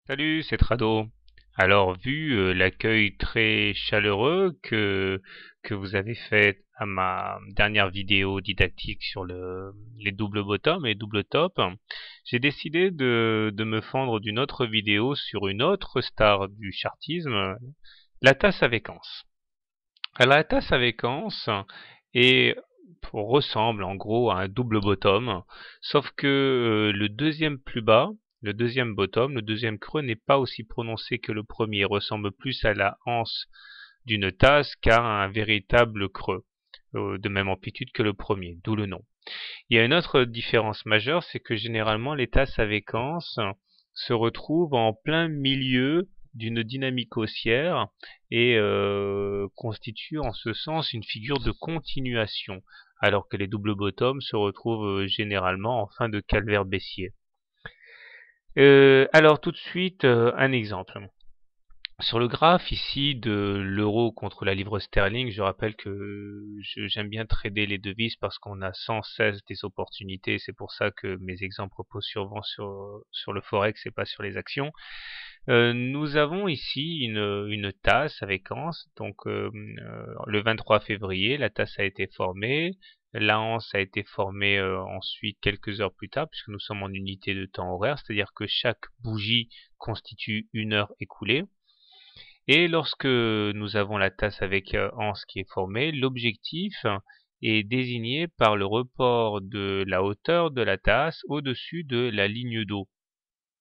Salut, c'est Trado. Alors, vu l'accueil très chaleureux que vous avez fait à ma dernière vidéo didactique sur les doubles bottoms et doubles tops, j'ai décidé de me fendre d'une autre vidéo sur une autre star du chartisme, la tasse avec anse. Alors, la tasse avec anse ressemble en gros à un double bottom, sauf que le deuxième plus bas, le deuxième bottom, le deuxième creux n'est pas aussi prononcé que le premier, il ressemble plus à la anse d'une tasse qu'à un véritable creux, de même amplitude que le premier, d'où le nom. Il y a une autre différence majeure, c'est que généralement les tasses avec anse se retrouvent en plein milieu d'une dynamique haussière et constituent en ce sens une figure de continuation, alors que les double bottoms se retrouvent généralement en fin de calvaire baissier. Alors tout de suite, un exemple. Sur le graphe ici de l'euro contre la livre sterling, je rappelle que j'aime bien trader les devises parce qu'on a sans cesse des opportunités. C'est pour ça que mes exemples reposent souvent sur le forex et pas sur les actions. Nous avons ici une tasse avec anse. Donc le 23 février, la tasse a été formée. La anse a été formée ensuite quelques heures plus tard, puisque nous sommes en unité de temps horaire, c'est-à-dire que chaque bougie constitue une heure écoulée. Et lorsque nous avons la tasse avec anse qui est formée, l'objectif est désigné par le report de la hauteur de la tasse au-dessus de la ligne d'eau,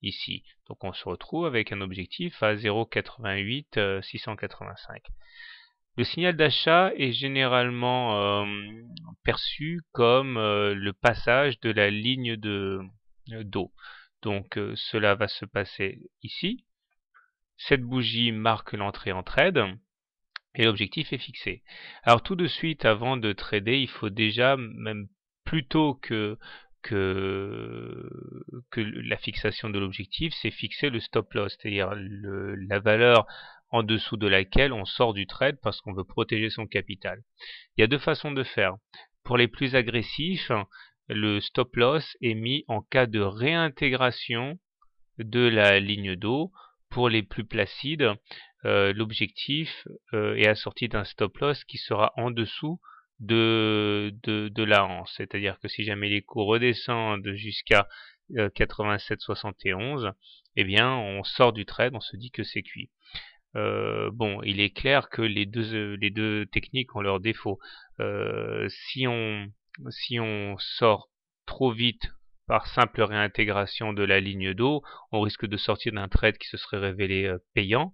ici. Donc on se retrouve avec un objectif à 0,88 685. Le signal d'achat est généralement perçu comme le passage de la ligne d'eau. Donc cela va se passer ici. Cette bougie marque l'entrée en trade et l'objectif est fixé. Alors tout de suite, avant de trader, il faut déjà, même plutôt que, que la fixation de l'objectif, c'est fixer le stop loss, c'est-à-dire la valeur en dessous de laquelle on sort du trade parce qu'on veut protéger son capital. Il y a deux façons de faire. Pour les plus agressifs, le stop loss est mis en cas de réintégration de la ligne d'eau. Pour les plus placides, l'objectif est assorti d'un stop loss qui sera en dessous de la hanche. C'est-à-dire que si jamais les cours redescendent jusqu'à 87,71, eh bien on sort du trade, on se dit que c'est cuit. Bon, il est clair que les deux techniques ont leurs défauts. Si on sort trop vite par simple réintégration de la ligne d'eau, on risque de sortir d'un trade qui se serait révélé payant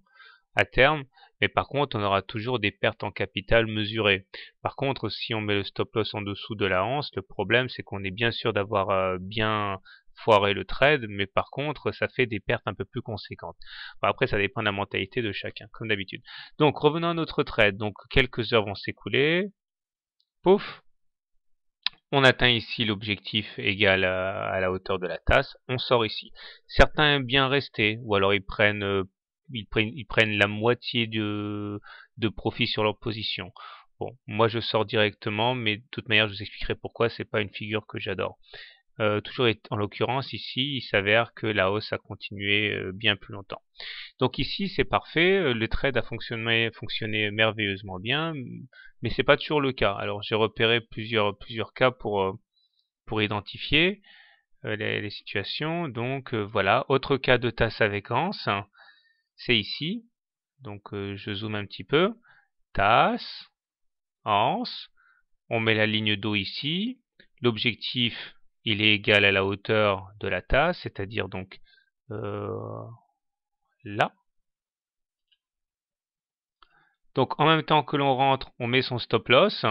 à terme, mais par contre on aura toujours des pertes en capital mesurées. Par contre, si on met le stop loss en dessous de la hanse, le problème c'est qu'on est bien sûr d'avoir bien foiré le trade, mais par contre ça fait des pertes un peu plus conséquentes. Bon, après ça dépend de la mentalité de chacun, comme d'habitude. Donc revenons à notre trade, donc quelques heures vont s'écouler, pouf, on atteint ici l'objectif égal à la hauteur de la tasse, on sort ici. Certains aiment bien rester, ou alors ils prennent la moitié de profit sur leur position. Bon, moi je sors directement, mais de toute manière je vous expliquerai pourquoi c'est pas une figure que j'adore. Toujours en l'occurrence ici, il s'avère que la hausse a continué bien plus longtemps. Donc ici c'est parfait, le trade a fonctionné merveilleusement bien, mais c'est pas toujours le cas. Alors j'ai repéré plusieurs cas pour identifier les situations. Donc voilà, autre cas de tasse avec anse, c'est ici. Donc je zoome un petit peu, tasse, anse, on met la ligne d'eau ici, l'objectif il est égal à la hauteur de la tasse, c'est-à-dire donc euh, là. Donc en même temps que l'on rentre, on met son stop loss.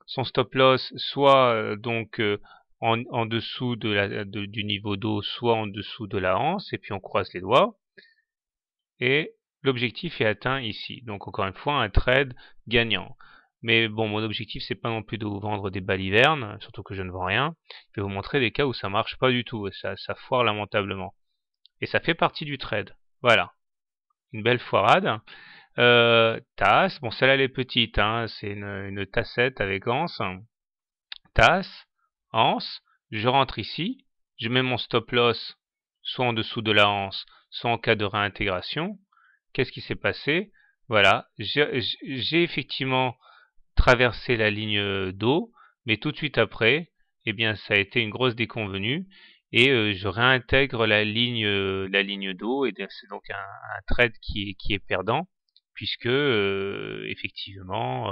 Son stop loss soit en dessous du niveau d'eau, soit en dessous de la hanse, et puis on croise les doigts. Et l'objectif est atteint ici. Donc encore une fois, un trade gagnant. Mais bon, mon objectif, c'est pas non plus de vous vendre des balivernes, surtout que je ne vends rien. Je vais vous montrer des cas où ça marche pas du tout, et ça foire lamentablement. Et ça fait partie du trade. Voilà. Une belle foirade. Tasse, bon celle-là elle est petite, hein, c'est une tassette avec anse. Tasse, anse, je rentre ici, je mets mon stop loss soit en dessous de la anse, soit en cas de réintégration. Qu'est-ce qui s'est passé? Voilà, j'ai effectivement traversé la ligne d'eau, mais tout de suite après, eh bien, ça a été une grosse déconvenue et je réintègre la ligne d'eau et c'est donc un trade qui est perdant puisque effectivement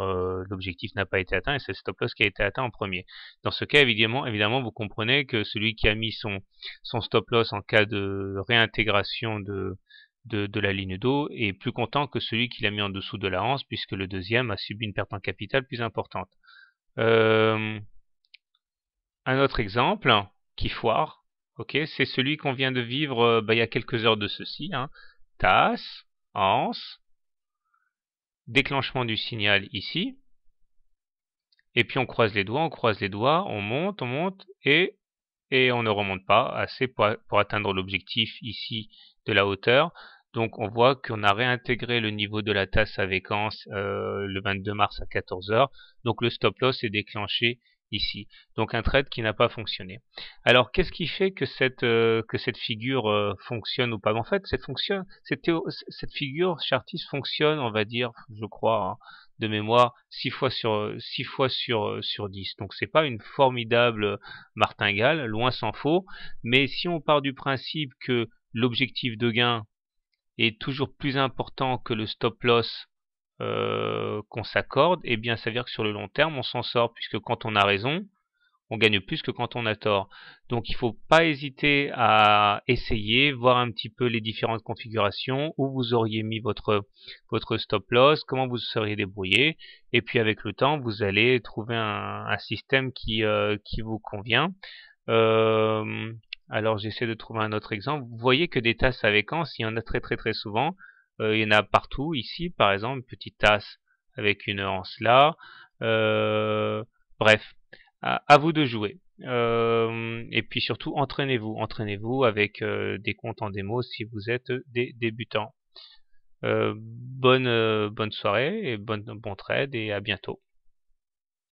l'objectif n'a pas été atteint et c'est le stop loss qui a été atteint en premier. Dans ce cas, évidemment, vous comprenez que celui qui a mis son stop loss en cas de réintégration de la ligne d'eau est plus content que celui qui l'a mis en dessous de la hanse puisque le deuxième a subi une perte en capital plus importante. Un autre exemple qui foire, ok, c'est celui qu'on vient de vivre il y a quelques heures de ceci. Tasse, anse, déclenchement du signal ici, et puis on croise les doigts, on monte, et on ne remonte pas assez pour atteindre l'objectif ici de la hauteur. Donc on voit qu'on a réintégré le niveau de la tasse avec anse le 22 mars à 14 heures. Donc le stop loss est déclenché ici. Donc un trade qui n'a pas fonctionné. Alors qu'est-ce qui fait que cette figure fonctionne ou pas? En fait, cette figure Chartis fonctionne, on va dire, je crois, de mémoire, 6 fois sur 10. Donc c'est pas une formidable martingale, loin s'en faut. Mais si on part du principe que l'objectif de gain est toujours plus important que le stop loss qu'on s'accorde, eh bien ça veut dire que sur le long terme on s'en sort, puisque quand on a raison, on gagne plus que quand on a tort. Donc il ne faut pas hésiter à essayer, voir un petit peu les différentes configurations, où vous auriez mis votre stop loss, comment vous seriez débrouillé, et puis avec le temps vous allez trouver un système qui vous convient. Alors j'essaie de trouver un autre exemple. Vous voyez que des tasses avec anse, il y en a très souvent. Il y en a partout. Ici, par exemple, une petite tasse avec une anse là. Bref, à vous de jouer. Et puis surtout, entraînez-vous avec des comptes en démo si vous êtes des débutants. Bonne soirée et bon trade et à bientôt.